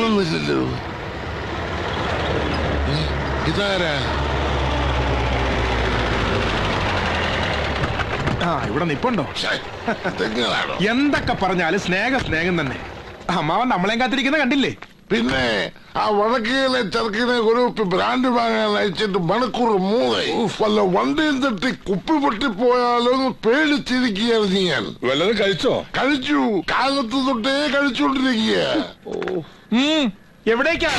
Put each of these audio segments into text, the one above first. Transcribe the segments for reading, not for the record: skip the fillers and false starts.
കാണുന്നില്ലല്ലോ. ഇതാരാ? ഇവിടെ നിപ്പുണ്ടോ? എന്തൊക്കെ പറഞ്ഞാലും സ്നേഹം തന്നെ. അമ്മാവൻ നമ്മളെയും കാത്തിരിക്കുന്ന കണ്ടില്ലേ? പിന്നെ ആ വടക്കേലെ ചെറുക്കിനെ ഒരു ബ്രാൻഡ് വാങ്ങാൻ അയച്ചിട്ട് മണിക്കൂർ 3 വല്ല വണ്ടിയും തട്ടി കുപ്പി പൊട്ടിപ്പോയാലോ പേടിച്ചിരിക്കുകയായിരുന്നു ഞാൻ. വല്ലതും കഴിച്ചോ? കഴിച്ചു. കാലത്ത് തൊട്ടേ കഴിച്ചുകൊണ്ടിരിക്കുക. എവിടേക്കാ?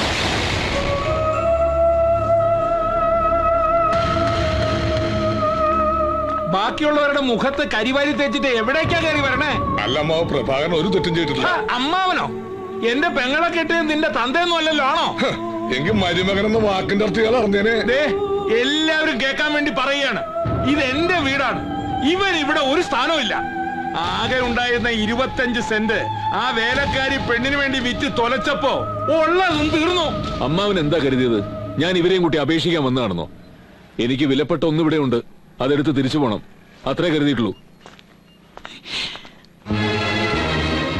ബാക്കിയുള്ളവരുടെ മുഖത്ത് കരിവാരി തേച്ചിട്ട് എവിടേക്കാ കയറി വരണേ? അല്ല അമ്മാവ്, പ്രഭാകരൻ ഒരു തെറ്റും ചെയ്തിട്ടില്ല. അമ്മാവനോ? എന്റെ പെങ്ങളെ കെട്ടിയത് നിന്റെ തന്തയൊന്നും അല്ലല്ലോ, ആണോ? എങ്കിൽ മരുമകൻ എന്ന വാക്കിന്റെ അർത്ഥം ഇയാൾ അറിഞ്ഞേനെ. എല്ലാവരും കേൾക്കാൻ വേണ്ടി പറയുകയാണ്, ഇത് എന്റെ വീടാണ്. ഇവൻ ഇവിടെ ഒരു സ്ഥാനവും ഇല്ല. ആകെ ഉണ്ടായിരുന്ന 25 സെന്റ് ആ വേലക്കാരി പെണ്ണിന് വേണ്ടി വിറ്റ് തൊലച്ചപ്പോ ഉള്ളതും തീർന്നു. അമ്മാവൻ എന്താ കരുതിയത്? ഞാൻ ഇവരെയും കൂട്ടി അപേക്ഷിക്കാൻ വന്നതാണെന്നോ? എനിക്ക് വിലപ്പെട്ട ഒന്നിവിടെ ഉണ്ട്, അതെടുത്ത് തിരിച്ചു പോണം, അത്രേ കരുതിയിട്ടുള്ളൂ.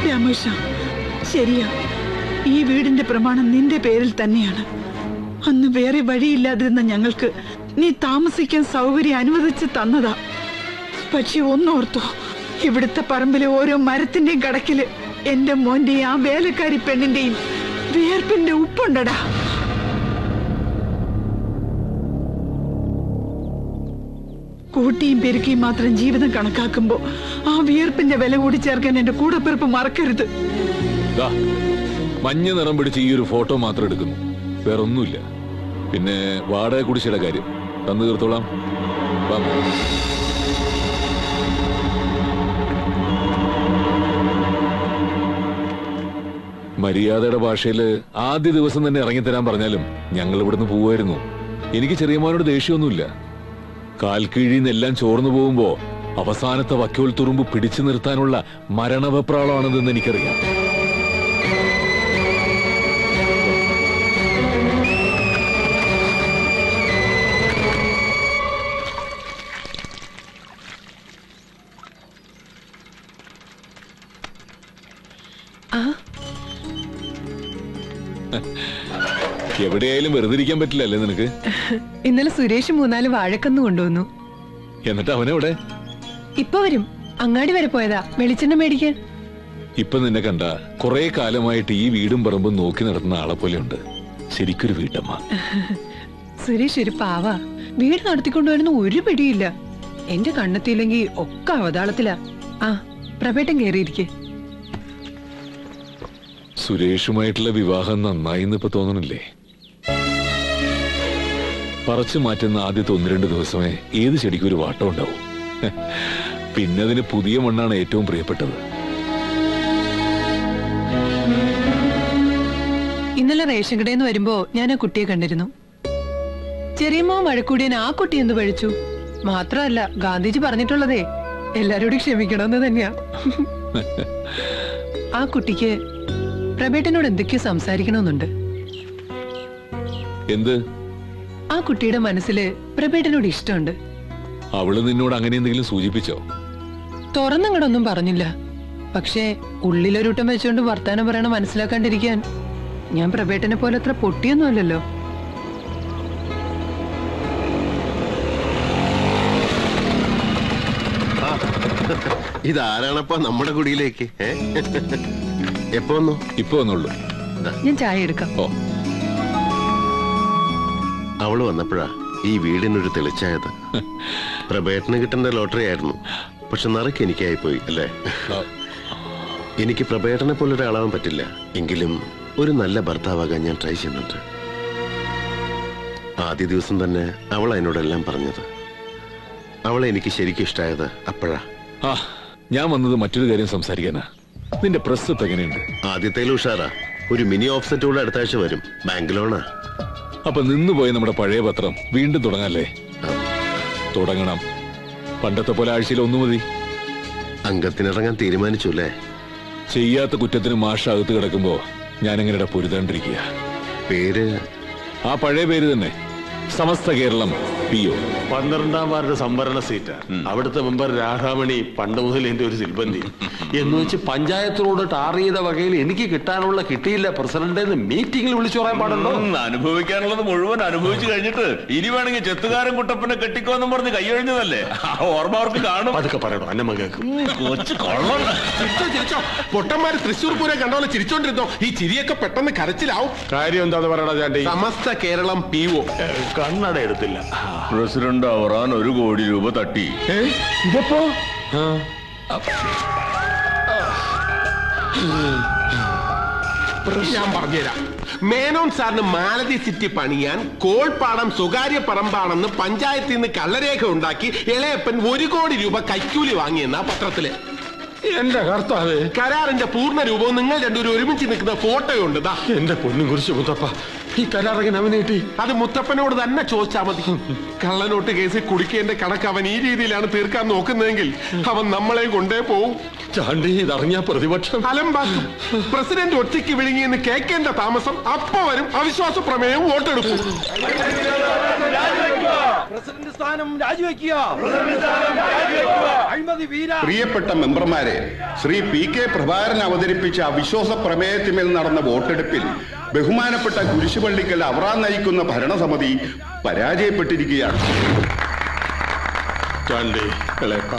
രാമേഷ, ശരിയാ, ഈ വീടിന്റെ പ്രമാണം നിന്റെ പേരിൽ തന്നെയാണ്. അന്ന് വേറെ വഴിയില്ലാതിരുന്ന ഞങ്ങൾക്ക് നീ താമസിക്കാൻ സൗകര്യം അനുവദിച്ച് തന്നതാ. പക്ഷെ ഒന്നോർത്തോ, ഇവിടുത്തെ പറമ്പിലെ ഓരോ മരത്തിന്റെയും കടക്കില് എന്റെ മോന്റെയും ആ വേലക്കാരി പെണ്ണിന്റെയും വിയർപ്പിന്റെ ഉപ്പുണ്ടടാ. കൂട്ടിയും പെരുക്കിയും മാത്രം ജീവിതം കണക്കാക്കുമ്പോ ആ വിയർപ്പിന്റെ വില കൂടി ചേർക്കാൻ എന്റെ കൂടപ്പിറപ്പ് മറക്കരുത്. മഞ്ഞ നിറം പിടിച്ച് ഈ ഒരു ഫോട്ടോ മാത്രം എടുക്കുന്നു, വേറൊന്നുമില്ല. പിന്നെ വാടക കുടിശ്ശിയുടെ കാര്യം തന്നു തീർത്തോളാം. മര്യാദയുടെ ഭാഷയില് ആദ്യ ദിവസം തന്നെ ഇറങ്ങിത്തരാൻ പറഞ്ഞാലും ഞങ്ങൾ ഇവിടുന്ന് പോവായിരുന്നു. എനിക്ക് ചെറിയ മോനോട് ദേഷ്യമൊന്നുമില്ല. കാൽക്കീഴിന്നെല്ലാം ചോർന്നു പോകുമ്പോ അവസാനത്തെ വക്കോൽ തുറുമ്പ് പിടിച്ചു നിർത്താനുള്ള മരണവെപ്രാളാണെന്ന് എനിക്കറിയാം. എവിടെയായാലും വെറുതെ ഇരിക്കാൻ പറ്റില്ലല്ലേ നിനക്ക്? ഇന്നലെ സുരേഷ് 3-4 വാഴക്കന്ന് കൊണ്ടുവന്നു. എന്നിട്ട് അവനെവിടെ? ഇപ്പൊ വരും. അങ്ങാടി വരെ പോയതാ വെളിച്ചെണ്ണ മേടിക്കാൻ. ഇപ്പൊ നിന്നെ കണ്ട കുറെ കാലമായിട്ട് ഈ വീടും പറമ്പും നോക്കി നടത്തുന്ന ആളെ പോലെയുണ്ട്. ശരിക്കൊരു വീട്ടമ്മ. സുരേഷ് ഒരു പാവാ. വീട് നടത്തിക്കൊണ്ടുവരുന്ന ഒരു പിടിയില്ല. എന്റെ കണ്ണെത്തിയില്ലെങ്കിൽ ഒക്കെ അവതാളത്തിലാ. ആ, പ്രഭേട്ടൻ കേറിയിരിക്കെ. സുരേഷുമായിട്ടുള്ള വിവാഹം നന്നായിന്ന് ഇപ്പൊ തോന്നണില്ലേ? പറിച്ചു മാറ്റുന്ന ആദ്യത്തെ 1-2 ദിവസമേ ഏത് ചെടിക്കും ഒരു വാട്ടം ഉണ്ടാവും. പിന്നെ അതിന് പുതിയ മണ്ണാണ് ഏറ്റവും പ്രിയപ്പെട്ടത്. ഇന്നലെ റേഷൻ കടയിൽ നിന്ന് വരുമ്പോ ഞാൻ ആ കുട്ടിയെ കണ്ടിരുന്നു. ചെറിയമ്മ വഴക്കൂടിയൻ ആ കുട്ടി എന്ത് പഴിച്ചു? മാത്രമല്ല, ഗാന്ധിജി പറഞ്ഞിട്ടുള്ളതേ എല്ലാരോടും ക്ഷമിക്കണമെന്ന് തന്നെയാ. ആ കുട്ടിക്ക് പ്രഭേട്ടനോട് എന്തൊക്കെയോ സംസാരിക്കണമെന്നുണ്ട്. എന്ത്? ആ കുട്ടിയുടെ മനസ്സില് പ്രഭേട്ടനോട് ഇഷ്ടമുണ്ട്. അവള് നിന്നോട് അങ്ങനെ എന്തെങ്കിലും സൂചിപ്പിച്ചോ? തുറന്നങ്ങടൊന്നും പറഞ്ഞില്ല. പക്ഷേ ഉള്ളിലൊരുട്ടം വെച്ചുകൊണ്ട് വർത്താനം പറയണ മനസ്സിലാക്കാണ്ടിരിക്കാൻ ഞാൻ പ്രഭേട്ടനെ പോലെ അത്ര പൊട്ടിയൊന്നുമല്ലല്ലോ. ഇതാരാണപ്പ നമ്മുടെ കുടിയിലേക്ക്? എപ്പോ വന്നു? ഇപ്പൊ വന്നുള്ളൂ. ഞാൻ ചായ എടുക്കാം. അവള് വന്നപ്പോഴാ ഈ വീടിനൊരു തെളിച്ചായത്. പ്രഭേട്ടന് കിട്ടേണ്ട ലോട്ടറി ആയിരുന്നു, പക്ഷെ നറുക്ക് എനിക്കായിപ്പോയി അല്ലേ? എനിക്ക് പ്രഭേട്ടനെ പോലെ ഒരാളാവാൻ പറ്റില്ല, എങ്കിലും ഒരു നല്ല ഭർത്താവാകാൻ ഞാൻ ട്രൈ ചെയ്യുന്നുണ്ട്. ആദ്യ ദിവസം തന്നെ അവൾ എന്നോടെല്ലാം പറഞ്ഞത്. അവളെ എനിക്ക് ശരിക്കും ഇഷ്ടമായത് അപ്പോഴാ. ഞാൻ വന്നത് മറ്റൊരു കാര്യം സംസാരിക്കാനാ. നിന്റെ പ്രസ് ഇപ്പൊ എങ്ങനെയുണ്ട്? ആദ്യത്തേലും ഉഷാറാ. ഒരു മിനി ഓഫ്സെറ്റ് കൂടെ അടുത്ത ആഴ്ച വരും. ബാങ്ക് ലോണാ. അപ്പൊ നിന്നുപോയ നമ്മുടെ പഴയ പത്രം വീണ്ടും തുടങ്ങാല്ലേ? തുടങ്ങണം. പണ്ടത്തെ പോലെ ആഴ്ചയിൽ 1 മതി. അംഗത്തിനിറങ്ങാൻ തീരുമാനിച്ചു അല്ലേ? ചെയ്യാത്ത കുറ്റത്തിന് മാഷ് അകത്ത് കിടക്കുമ്പോ ഞാൻ എങ്ങനെയാ പൊരുതാണ്ടിരിക്കുക? പേര്? ആ പഴയ പേര് തന്നെ. സമസ്ത കേരളം PO. 12ാം വാർഡ് സംവരണ സീറ്റ്. അവിടുത്തെ മെമ്പർ രാധാമണി പണ്ട് മുതൽ എന്റെ ഒരു സിൽബന്തി എന്ന് വെച്ച് പഞ്ചായത്തിനോട് ടാർ ചെയ്ത വകയിൽ എനിക്ക് കിട്ടാനുള്ള കിട്ടിയില്ല പ്രസിഡന്റ് മീറ്റിംഗിൽ വിളിച്ചു പറയാൻ പാടുണ്ടോ? അനുഭവിക്കാനുള്ളത് മുഴുവൻ അനുഭവിച്ചു കഴിഞ്ഞിട്ട് ഇനി വേണമെങ്കിൽ ചെത്തുകാരൻ കുട്ടപ്പനെ കെട്ടിക്കോന്നും പറഞ്ഞ് കൈയൊഴിഞ്ഞതല്ലേ, ആ ഓർമ്മ അവർക്ക് കാണും. അതൊക്കെ പറയണോ അന്നമ്മ കേൾക്കും. കൊച്ചു കൊള്ളം. ചിരിച്ചോ പൊട്ടന്മാര് തൃശ്ശൂർ പൂരം കണ്ടോലെ ചിരിച്ചോണ്ടിരുന്നോ? ഈ ചിരിയൊക്കെ പെട്ടെന്ന് കരച്ചിലാവും. കാര്യം എന്താന്ന് പറയണ ചാണ്ടി? സമസ്ത കേരളം PO. കണ്ണട എടുത്തില്ല. പ്രസിഡന്റ് ആവറാൻ 1 കോടി രൂപ തട്ടി. ഇതപ്പോ ഞാൻ പറഞ്ഞുതരാം. മേനോൻ സാറിന് മാലതി സിറ്റി പണിയാൻ കോൾപ്പാടം സ്വകാര്യ പറമ്പാണെന്ന് പഞ്ചായത്തിൽ നിന്ന് കള്ളരേഖ ഉണ്ടാക്കി ഇളയപ്പൻ 1 കോടി രൂപ കൈക്കൂലി വാങ്ങിയെന്ന പത്രത്തില്. എന്റെ കർത്താവേ, കരാറിന്റെ പൂർണ്ണ രൂപവും നിങ്ങൾ രണ്ടുപേരും ഒരുമിച്ച് നിൽക്കുന്ന ഫോട്ടോയുണ്ട്. എന്റെ പൊന്നും കുറിച്ച് മുത്തപ്പ, ഈ കരാറങ്ങനെ അവനെ കിട്ടി? അത് മുത്തപ്പനോട് തന്നെ ചോദിച്ചാൽ മതി. കള്ളനോട്ട് കേസിൽ കുടിക്കേണ്ട കണക്ക് അവൻ ഈ രീതിയിലാണ് തീർക്കാൻ നോക്കുന്നതെങ്കിൽ അവൻ നമ്മളെ കൊണ്ടേ പോവും. ചാണ്ടി, ഇതറിഞ്ഞ പ്രതിപക്ഷം അലമ്പാക്കും. പ്രസിഡന്റ് ഒറ്റയ്ക്ക് വിഴുങ്ങിയെന്ന് കേൾക്കേണ്ട താമസം അപ്പ വരും അവിശ്വാസ പ്രമേയം വോട്ടെടുക്കും. പ്രിയപ്പെട്ട മെമ്പർമാരെ, ശ്രീ PK പ്രഭാകരൻ അവതരിപ്പിച്ച അവിശ്വാസ പ്രമേയത്തിന്മേൽ നടന്ന വോട്ടെടുപ്പിൽ ബഹുമാനപ്പെട്ട കുരിശുപള്ളിക്കൽ അവറാൻ നയിക്കുന്ന ഭരണസമിതി പരാജയപ്പെട്ടിരിക്കുകയാണ്. ചാണ്ടി, ഇളയപ്പ,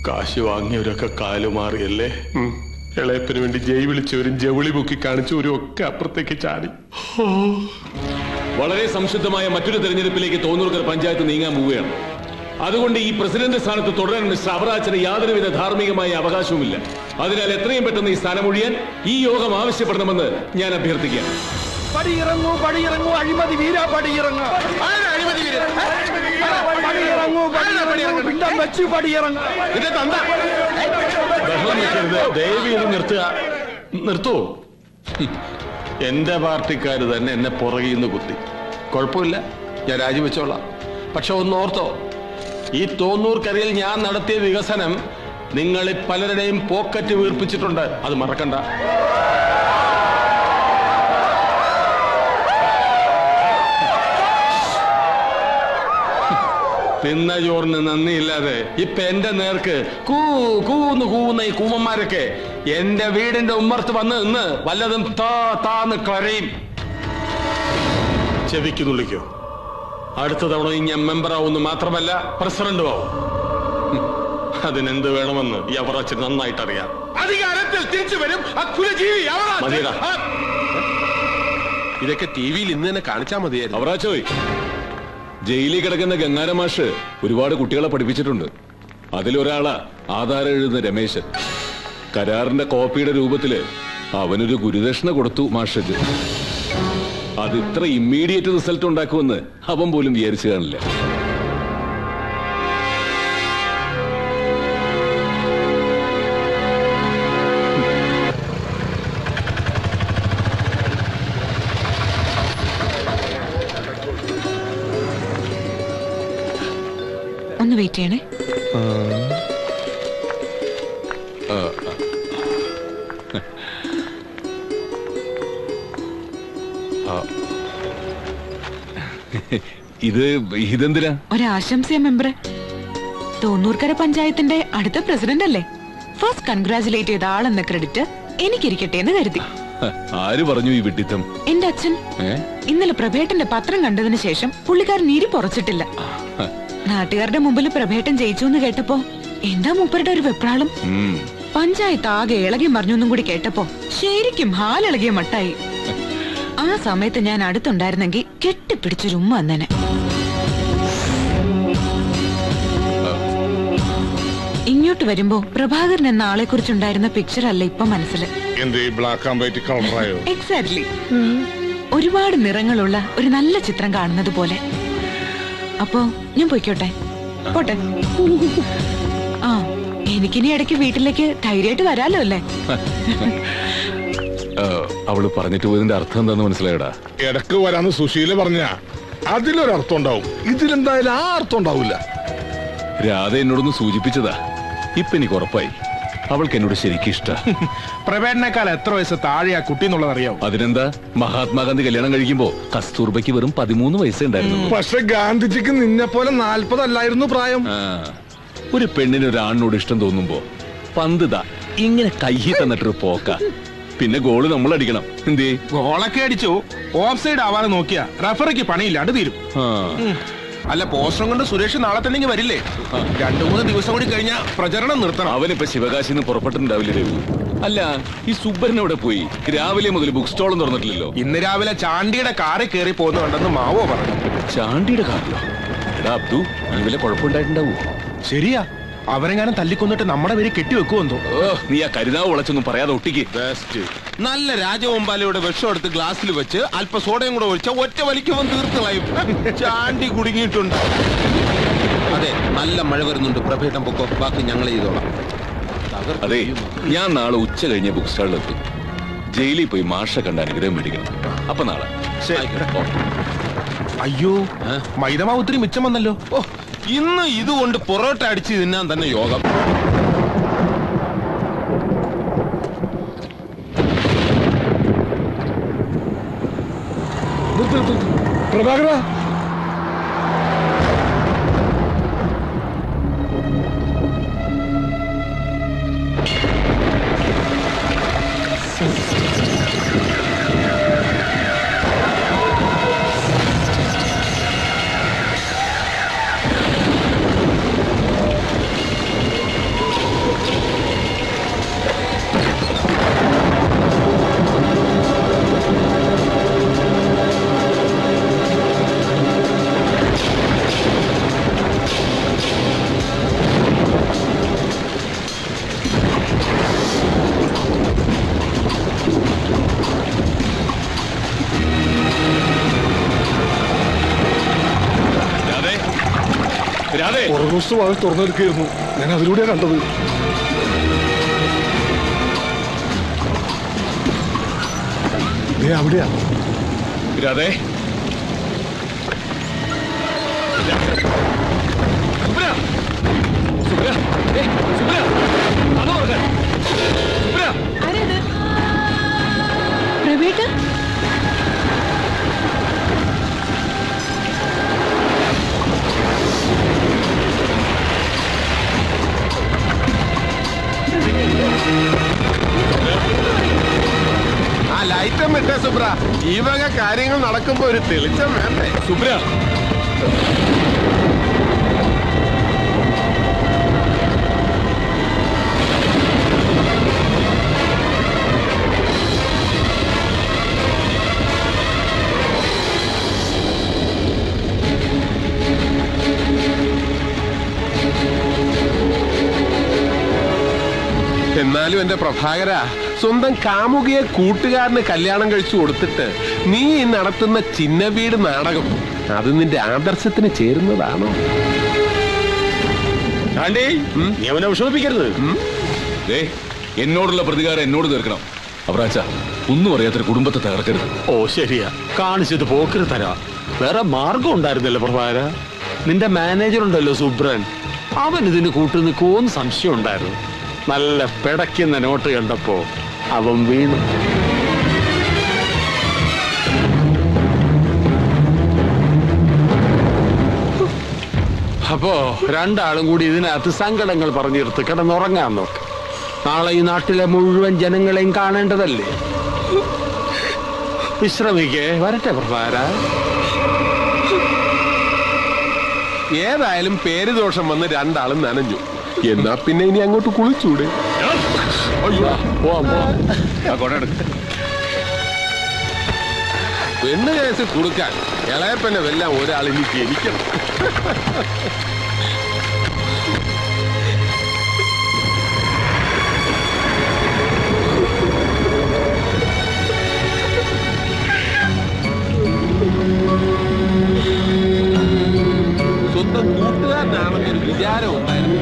കാശ് വാങ്ങിയവരൊക്കെ കാലുമാറിയല്ലേ? ഇളയപ്പന് വേണ്ടി ജയ് വിളിച്ചവരും ജവിളി പൊക്കി കാണിച്ചവരും ഒക്കെ അപ്പുറത്തേക്ക് ചാടി. വളരെ സംശുദ്ധമായ മറ്റൊരു തെരഞ്ഞെടുപ്പിലേക്ക് തോന്നൂർക്കര പഞ്ചായത്ത് നീങ്ങാൻ പോവുകയാണ്. അതുകൊണ്ട് ഈ പ്രസിഡന്റ് സ്ഥാനത്ത് തുടരാൻ മിസ്റ്റർ അവറാച്ചന് യാതൊരുവിധ ധാർമ്മികമായ അവകാശവുമില്ല. അതിനാൽ എത്രയും പെട്ടെന്ന് ഈ സ്ഥാനമൊഴിയാൻ ഈ യോഗം ആവശ്യപ്പെടണമെന്ന് ഞാൻ അഭ്യർത്ഥിക്കുകയാണ്. പടിയിറങ്ങൂ, പടിയിറങ്ങൂ, അഴിമതി വീര, പടിയിറങ്ങൂ. പടിയിറങ്ങൂ, പടിയിറങ്ങൂ, പിണ്ടം വെച്ചു പടിയിറങ്ങൂ. ദേവി നിർത്തുക, നിർത്തൂ. എന്റെ പാർട്ടിക്കാര് തന്നെ എന്നെ പുറകിൽ നിന്ന് കുത്തി. കുഴപ്പമില്ല, ഞാൻ രാജിവെച്ചോളാം. പക്ഷെ ഒന്നോർത്തോ, ഈ തോന്നൂർക്കരയിൽ ഞാൻ നടത്തിയ വികസനം നിങ്ങളിൽ പലരുടെയും പോക്കറ്റ് വീർപ്പിച്ചിട്ടുണ്ട്. അത് മറക്കണ്ട. തിന്ന ചോറിന് നന്ദിയില്ലാതെ ഇപ്പൊ എന്റെ നേർക്ക് കൂന്ന് കൂവുന്ന ഈ കൂമന്മാരൊക്കെ എന്റെ വീടിന്റെ ഉമ്മർത്ത് വന്ന് നിന്ന് വല്ലതും താന്ന് കരയും. ചെവിക്ക് തുള്ളിക്കോ. അടുത്ത തവണ ഞാൻ മെമ്പറാവുന്നു മാത്രമല്ല പ്രസിഡന്റും ആവും. അതിനെന്ത് വേണമെന്ന് ഈ അവറാച്ചൻ നന്നായിട്ടറിയാം. അധികാരത്തിൽ തിരിച്ചു വരും മതിയടാ. ഇതൊക്കെ TV ഇന്ന് തന്നെ കാണിച്ചാൽ മതിയായിരുന്നു. അവറാച്ചോയ്, ജയിലിൽ കിടക്കുന്ന ഗംഗാരമാഷ് ഒരുപാട് കുട്ടികളെ പഠിപ്പിച്ചിട്ടുണ്ട്. അതിലൊരാളാ ആധാരം എഴുതുന്ന രമേശൻ. കരാറിന്റെ കോപ്പിയുടെ രൂപത്തില് അവനൊരു ഗുരുദക്ഷിണ കൊടുത്തു മാഷക്ക്. അത് ഇത്ര ഇമ്മീഡിയറ്റ് റിസൾട്ട് ഉണ്ടാക്കുമെന്ന് അവൻ പോലും വിചാരിച്ചു കാണില്ല. ഒന്ന് വെയിറ്റ് ചെയ്യണേ. ഇതെന്തിനാ? ഒരാശംസ മെമ്പറെ. തോന്നൂർക്കര പഞ്ചായത്തിന്റെ അടുത്ത പ്രസിഡന്റ് അല്ലേ? ഫസ്റ്റ് കൺഗ്രാചുലേറ്റ് ചെയ്ത ആളെന്ന ക്രെഡിറ്റ് എനിക്കിരിക്കട്ടെ എന്ന് കരുതി. ആര് പറഞ്ഞു ഈ വിഡിത്തം? എന്റെ അച്ഛൻ. ഇന്നലെ പ്രഭേട്ടന്റെ പത്രം കണ്ടതിന് ശേഷം പുള്ളിക്കാരൻ ഇരി പൊറച്ചിട്ടില്ല. നാട്ടുകാരുടെ മുമ്പിൽ പ്രഭേട്ടൻ ജയിച്ചു എന്ന് കേട്ടപ്പോ എന്താ മൂപ്പരുടെ ഒരു വെപ്രാളം. പഞ്ചായത്ത് ആകെ ഇളകി മറിഞ്ഞൊന്നും കൂടി കേട്ടപ്പോ ശരിക്കും ഹാലിളകിയ മട്ടായി. ആ സമയത്ത് ഞാൻ അടുത്തുണ്ടായിരുന്നെങ്കിൽ കെട്ടിപ്പിടിച്ചൊരു ഉമ്മ വന്നേനെ. ഇങ്ങോട്ട് വരുമ്പോ പ്രഭാകരൻ എന്ന ആളെ കുറിച്ചുണ്ടായിരുന്ന പിക്ചർ അല്ല ഇപ്പൊ മനസ്സിൽ. എക്സാക്ട്ലി. ഒരുപാട് നിറങ്ങളുള്ള ഒരു നല്ല ചിത്രം കാണുന്നത് പോലെ. അപ്പോ ഞാൻ പോയിക്കോട്ടെ? പോട്ടെ. ആ, എനിക്കിനി ഇടയ്ക്ക് വീട്ടിലേക്ക് ധൈര്യമായിട്ട് വരാലോ അല്ലേ? അവള് പറഞ്ഞിട്ട് പോയതിന്റെ അർത്ഥം എന്താന്ന് മനസ്സിലായടാ? ഇടക്ക് വരാന്ന് സുശീല പറഞ്ഞ അതിലൊരർത്ഥം ഉണ്ടാവും. ഇതിലെന്തായാലും ആ അർത്ഥം ഉണ്ടാവില്ല. രാധ എന്നോടൊന്ന് സൂചിപ്പിച്ചതാ. ഇപ്പൊ എനിക്ക് ഉറപ്പായി. അവൾക്ക് എന്നോട് ശരിക്കും ഇഷ്ട. പ്രവേട്ടനേക്കാൾ എത്ര വയസ്സ് താഴെ ആ കുട്ടി എന്നുള്ളത് അറിയാവോ? അതിനെന്താ, മഹാത്മാഗാന്ധി കല്യാണം കഴിക്കുമ്പോ കസ്തൂർബയ്ക്ക് വെറും 13 വയസ്സേ ഉണ്ടായിരുന്നു. പക്ഷെ ഗാന്ധിജിക്ക് നിന്നെ പോലെ 40 അല്ലായിരുന്നു പ്രായം. ഒരു പെണ്ണിന് ഒരാണിനോട് ഇഷ്ടം തോന്നുമ്പോ പന്തിതാ ഇങ്ങനെ കയ്യിൽ തന്നിട്ടൊരു പോക്ക. പിന്നെ ഗോള് നമ്മൾ അടിക്കണം. എന്തേ ഗോളൊക്കെ അടിച്ചു ഓഫ് സൈഡ് ആവാതെ നോക്കിയാ റഫറിക്ക് പണിയില്ലാണ്ട് തീരും. അല്ല, പോസ്റ്ററും കൊണ്ട് സുരേഷ് നാളെ തന്നെ വരില്ലേ? 2-3 ദിവസം കൂടി കഴിഞ്ഞാ പ്രചരണം നിർത്തണം. അവനിപ്പോ ശിവകാശിന്ന് പുറപ്പെട്ടിട്ടുണ്ടാവില്ലേ രവി? അല്ല, ഈ സുബ്ബരൻ എവിടെ പോയി? രാവിലെ മുതൽ ബുക്ക് സ്റ്റോളും തുറന്നിട്ടില്ലല്ലോ. ഇന്ന് രാവിലെ ചാണ്ടിയുടെ കാറിൽ കയറി പോകുന്നുണ്ടെന്ന് മാവോ പറഞ്ഞു. ചാണ്ടിയുടെ കാറിലോ? എടാ അബ്ദു, വല്ല കുഴപ്പമുണ്ടായിട്ടുണ്ടാവൂ? ശരിയാ, അവരെങ്ങാനും തല്ലിക്കൊന്നിട്ട് നമ്മുടെ പേര് കെട്ടിവെക്കുമെന്തോ. നീ ആ കരുതാവ് വിളച്ചൊന്നും പറയാതെ ഒട്ടിക്ക്. നല്ല രാജവമ്പാലയുടെ വിഷം എടുത്ത് ഗ്ലാസ്സിൽ വെച്ച് അല്പ സോഡയും കൂടെ ഒഴിച്ച ഒറ്റ വലിക്കുമ്പോൾ തീർത്തുകളയും. ചാണ്ടി കുടുങ്ങിയിട്ടുണ്ട്. അതെ, നല്ല മഴ വരുന്നുണ്ട്. പ്രഭേട്ടം പൊക്കോ, ബാക്കി ഞങ്ങൾ ചെയ്തോളാം. അതെ, ഞാൻ നാളെ ഉച്ച കഴിഞ്ഞ ബുക്ക് സ്റ്റാളിലെത്തും. ജയിലിൽ പോയി മാഷ കണ്ട അനുഗ്രഹം മേടിക്കണം. അപ്പൊ നാളെ. അയ്യോ, മൈദമാവ് ഒത്തിരി മിച്ചം വന്നല്ലോ. ഓ, ഇന്ന് ഇതുകൊണ്ട് പൊറോട്ട അടിച്ച് തിന്നാൻ തന്നെ യോഗം. പ്രഭാകര, പുറകുവശത്ത് വാതിൽ തുറന്നെടുക്കുകയായിരുന്നു. ഞാൻ അതിലൂടെയാ കണ്ടത്. അവിടെയാ. രാധേ, പ്രവേട്ട, ആ ലൈറ്റം ഇട്ടേ സുബ്ര. ഈ വക കാര്യങ്ങൾ നടക്കുമ്പോ ഒരു തെളിച്ചം വേണ്ടേ സുബ്ര? എന്നാലും എന്റെ പ്രഭാകര, സ്വന്തം കാമുകിയെ കൂട്ടുകാരന് കല്യാണം കഴിച്ചു കൊടുത്തിട്ട് നീ നടത്തുന്ന ചിന്ന വീട് നാടകം അത് നിന്റെ ആദർശത്തിന് ചേരുന്നതാണോ? നീ അവനെ വിഷമിപ്പിക്കരുത്. എന്നോടുള്ള പ്രതികാരം എന്നോട് തീർക്കണം. അവറാച്ച, ഒന്നും അറിയാത്തൊരു കുടുംബത്തെ തകർക്കരുത്. ഓ ശരിയാ, കാണിച്ചത് പോക്കര് തരാ. വേറെ മാർഗം ഉണ്ടായിരുന്നല്ലോ പ്രഭാകര. നിന്റെ മാനേജർ ഉണ്ടല്ലോ സുബ്രൻ, അവൻ ഇതിന് കൂട്ടു നിൽക്കുമോന്ന് സംശയം ഉണ്ടായിരുന്നു. നല്ല പിടയ്ക്കുന്ന നോട്ട് കണ്ടപ്പോ അവൻ വീണു. അപ്പോ രണ്ടാളും കൂടി ഇതിനകത്ത് സങ്കടങ്ങൾ പറഞ്ഞിരുത്ത് കിടന്നുറങ്ങാൻ നോക്ക്. നാളെ ഈ നാട്ടിലെ മുഴുവൻ ജനങ്ങളെയും കാണേണ്ടതല്ലേ. വിശ്രമിക്കേ, വരട്ടെ പ്രഭാര. ഏതായാലും പേര് ദോഷം വന്ന് രണ്ടാളും നനഞ്ഞു. എന്നാ പിന്നെ ഇനി അങ്ങോട്ട് കുളിച്ചൂടെ? പെണ്ണ് കേസ് കൊടുക്കാൻ ഇളയപ്പനെ വെല്ലാം ഒരാൾ ഇനി ജനിക്കണം. സ്വന്തം കൂട്ടുകാരനാണെന്നൊരു വിചാരം ഉണ്ടായിരുന്നു.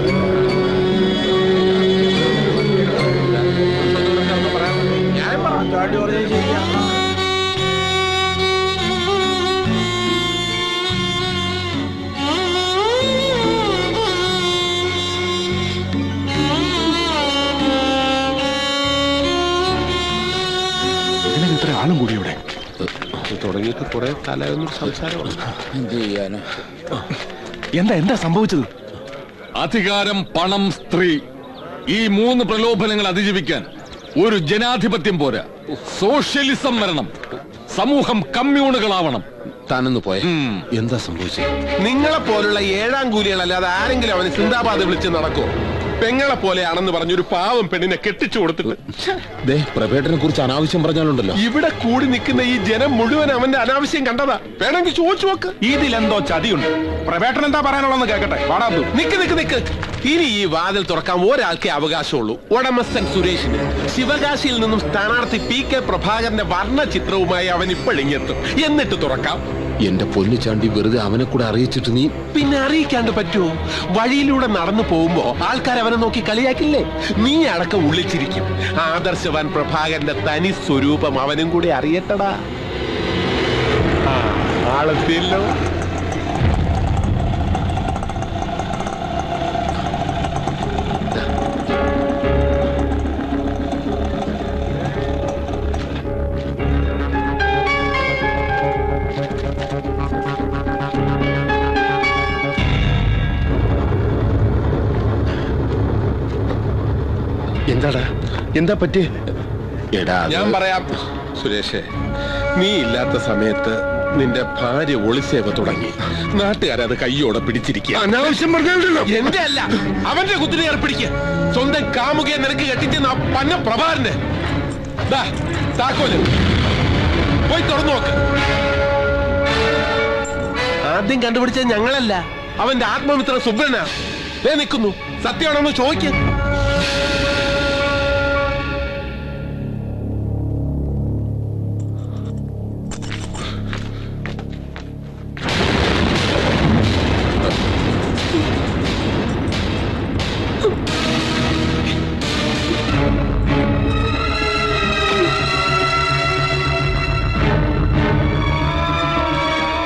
ഞാൻ പറഞ്ഞു ശരിയാ. ഒരാളും കൂടി ഇവിടെ തുടങ്ങിയിട്ട് കുറെ കാലമായൊന്നും സംസാരമാണ്. എന്ത് ചെയ്യാനോ? എന്താ സംഭവിച്ചത്? അധികാരം, പണം, സ്ത്രീ, ഈ 3 പ്രലോഭനങ്ങൾ അതിജീവിക്കാൻ ഒരു ജനാധിപത്യം പോരാ, സോഷ്യലിസം വരണം. സമൂഹം കമ്മ്യൂണുകളാവണം. താനൊന്ന് പോയെ. എന്താ സംഭവിച്ചത്? നിങ്ങളെ പോലുള്ള 7ാം കൂലികളല്ലാതെ ആരെങ്കിലും അവന് സിന്ദാബാദ് വിളിച്ച് നടക്കുമോ? പെങ്ങളെ പോലെയാണെന്ന് പറഞ്ഞൊരു പാവം പെണ്ണിനെ കെട്ടിച്ചു കൊടുത്തിട്ട് പ്രഭേട്ടനെ കുറിച്ച് അനാവശ്യം പറഞ്ഞാലുണ്ടല്ലോ. ഇവിടെ കൂടി നിൽക്കുന്ന ഈ ജനം മുഴുവൻ അവന്റെ അനാവശ്യം കണ്ടതാ. വേണമെങ്കിൽ ചോദിച്ചു നോക്ക്. ഇതിലെന്തോ ചതിയുണ്ട്. പ്രഭേട്ടൻ എന്താ പറയാനുള്ളതെന്ന് കേക്കട്ടെ. വാടാ. നിക്ക്. ഇനി ഈ വാതിൽ തുറക്കാൻ ഒരാൾക്കേ അവകാശമുള്ളൂ, ഉടമസ്ഥൻ സുരേഷിന്. ശിവകാശിയിൽ നിന്നും സ്ഥാനാർത്ഥി PK പ്രഭാകരന്റെ വർണ്ണ ചിത്രവുമായി അവൻ ഇപ്പോഴിങ്ങെത്തും. എന്നിട്ട് തുറക്കാം. എന്റെ പൊന്നു ചാണ്ടി, വെറുതെ അവനെ കൂടെ അറിയിച്ചിട്ട് നീ പിന്നെ അറിയിക്കാണ്ട് പറ്റുമോ? വഴിയിലൂടെ നടന്നു പോകുമ്പോ ആൾക്കാർ അവനെ നോക്കി കളിയാക്കില്ലേ? നീ അടക്കം ഉള്ളിച്ചിരിക്കും. ആദർശവാൻ പ്രഭാകരന്റെ തനി സ്വരൂപം അവനും കൂടി അറിയട്ടടാ. ആളെത്തിയല്ലോ. എന്താ പറ്റി? ഞാൻ പറയാം സുരേഷേ. നീ ഇല്ലാത്ത സമയത്ത് നിന്റെ ഭാര്യ ഒളിസേവ തുടങ്ങി. നാട്ടുകാരത് കയ്യോടെ പിടിച്ചിരിക്കുക. അനാവശ്യം പറഞ്ഞല്ലോ. എന്റെ അല്ല, അവന്റെ കുത്തിനെ ഏർപ്പിടിക്കുക. സ്വന്തം കാമുകയെ നിനക്ക് കെട്ടിച്ചെന്ന പന്ന പ്രഭാകരന്റെ താക്കോല് പോയി തുറന്നു നോക്ക്. ആദ്യം കണ്ടുപിടിച്ചത് ഞങ്ങളല്ല, അവന്റെ ആത്മമിത്ര സുബ്രനാ. നിൽക്കുന്നു. സത്യമാണെന്ന് ചോദിക്ക.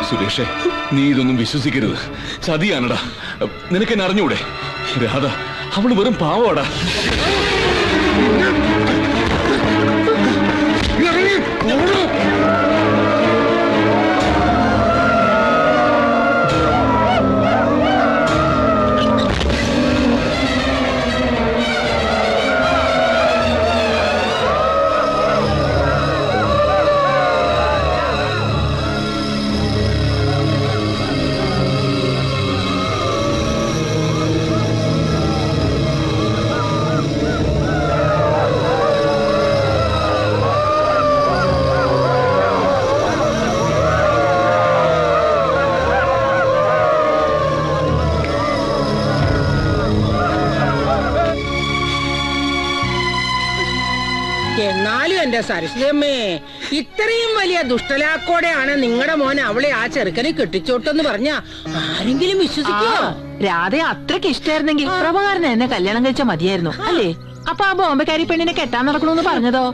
സുരേഷേ, നീ ഇതൊന്നും വിശ്വസിക്കരുത്. ചതിയാണടാ. നിനക്കെന്നെ അറിഞ്ഞൂടെ? രാധ അവള് വെറും പാവടാ. എന്നാലും എന്റെ സരസ്വതിയമ്മേ, ഇത്രയും വലിയ ദുഷ്ടലാക്കോടെയാണ് നിങ്ങളുടെ മോൻ അവളെ ആ ചെറുക്കനെ കെട്ടിച്ചോട്ടെന്ന് പറഞ്ഞ ആരെങ്കിലും വിശ്വസിക്കുമോ? രാധയെ അത്രയ്ക്ക് ഇഷ്ടായിരുന്നെങ്കിൽ പ്രഭാകരൻ എന്നെ കല്യാണം കഴിച്ചാൽ മതിയായിരുന്നു അല്ലേ? അപ്പൊ ആ ബോംബെക്കാരി പെണ്ണിനെ കെട്ടാൻ നടക്കണമെന്ന് പറഞ്ഞതോ?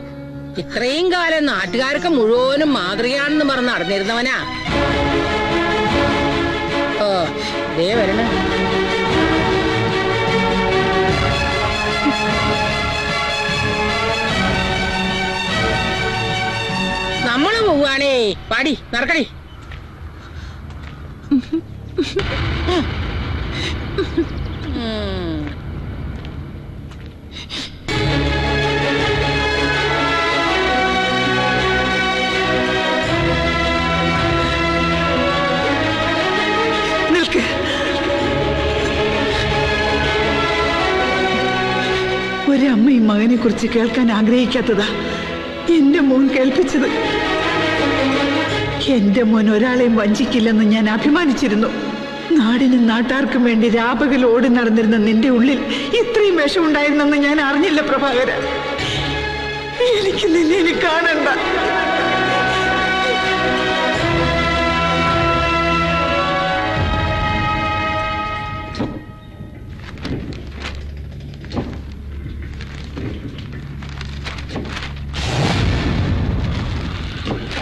ഇത്രയും കാലം നാട്ടുകാർക്ക് മുഴുവനും മാതൃകയാണെന്ന് പറഞ്ഞ് നടന്നിരുന്നവനാ. ഓ ദേ വരണ. നമ്മള് പോവാണേ. പാടി നടക്കടി. നിൽക്ക്. ഒരമ്മയും മകനെ കുറിച്ച് കേൾക്കാൻ ആഗ്രഹിക്കാത്തതാ എന്റെ മോൻ കേൾപ്പിച്ചത്. എന്റെ മോൻ ഒരാളെയും വഞ്ചിക്കില്ലെന്ന് ഞാൻ അഭിമാനിച്ചിരുന്നു. നാടിനും നാട്ടാർക്കും വേണ്ടി രാപകൽ ഓടി നടന്നിരുന്ന നിന്റെ ഉള്ളിൽ ഇത്രയും വിഷമുണ്ടായിരുന്നെന്ന് ഞാൻ അറിഞ്ഞില്ല പ്രഭാകര. എനിക്ക് നിന്നെ കാണണ്ട.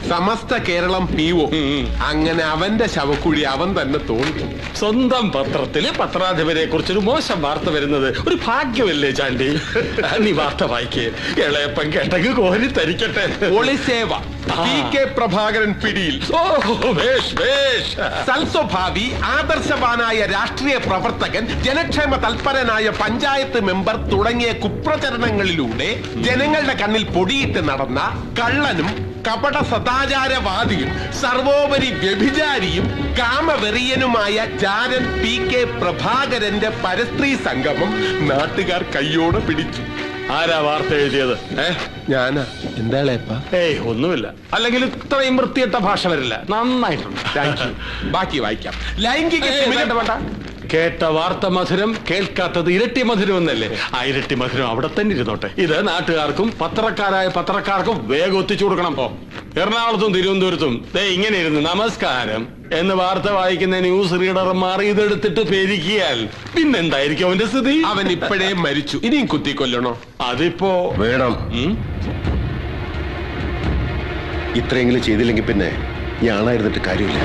സമസ്ത കേരളം പീവോ. അങ്ങനെ അവന്റെ ശവക്കുഴി അവൻ തന്നെ തോന്നി. സ്വന്തം പത്രത്തില് പത്രാധിപരെ കുറിച്ചൊരു മോശം വാർത്ത വരുന്നത് ഒരു ഭാഗ്യമല്ലേ ചാണ്ടി? നീ വാർത്ത വായിക്കേ, ഇളയപ്പൻ കേട്ടക്ക് കോരി തരിക്കട്ടെ. ഒളിസേവ PK പ്രഭാകരൻ പിടിയിൽ. സൽസ്വഭാവി ആദർശവാനായ രാഷ്ട്രീയ പ്രവർത്തകൻ, ജനക്ഷേമ തൽപരനായ പഞ്ചായത്ത് മെമ്പർ തുടങ്ങിയ കുപ്രചരണങ്ങളിലൂടെ ജനങ്ങളുടെ കണ്ണിൽ പൊടിയിട്ട് നടന്ന കള്ളനും കപട സദാചാരവാദിയും സർവോപരി വ്യഭിചാരിയും കാമവെറിയനുമായ ജാരൻ PK പ്രഭാകരന്റെ പരസ്ത്രീ സംഗമം നാട്ടുകാർ കയ്യോടെ പിടിച്ചു. ആരാ വാർത്ത എഴുതിയത്? ഞാനാ. എന്താ ഏയ് ഒന്നുമില്ല. അല്ലെങ്കിൽ ഇത്രയും വൃത്തിയിട്ട ഭാഷ വരില്ല. നന്നായിട്ടുണ്ട്. ബാക്കി വായിക്കാം. ലൈംഗിക കേട്ട വാർത്ത മധുരം, കേൾക്കാത്തത് ഇരട്ടി മധുരം എന്നല്ലേ? ആ ഇരട്ടി മധുരം അവിടെ തന്നെ ഇരുന്നോട്ടെ. ഇത് നാട്ടുകാർക്കും പത്രക്കാർക്കും വേഗം എത്തിച്ചു കൊടുക്കണം. എറണാകുളത്തും തിരുവനന്തപുരത്തും ഇങ്ങനെ ഇരുന്ന് നമസ്കാരം എന്ന് വാർത്ത വായിക്കുന്ന ന്യൂസ് റീഡർമാർ ഇതെടുത്തിട്ട് പെരുക്കിയാൽ പിന്നെന്തായിരിക്കും അവന്റെ സ്ഥിതി? അവൻ ഇപ്പോഴേ മരിച്ചു, ഇനിയും കുത്തിക്കൊല്ലണോ? അതിപ്പോ വേണം. ഇത്രയെങ്കിലും ചെയ്തില്ലെങ്കിൽ പിന്നെ ഞാനായിരുന്നിട്ട് കാര്യമില്ല.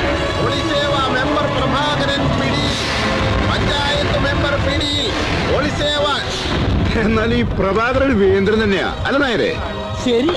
മെമ്പർ പ്രഭാകരൻ പിടി, പഞ്ചായത്ത് മെമ്പർ പിടി, എന്നാൽ ഈ പ്രഭാകരൻ വീന്ദ്രൻ തന്നെയാ അല്ല നായരെ? ശരി.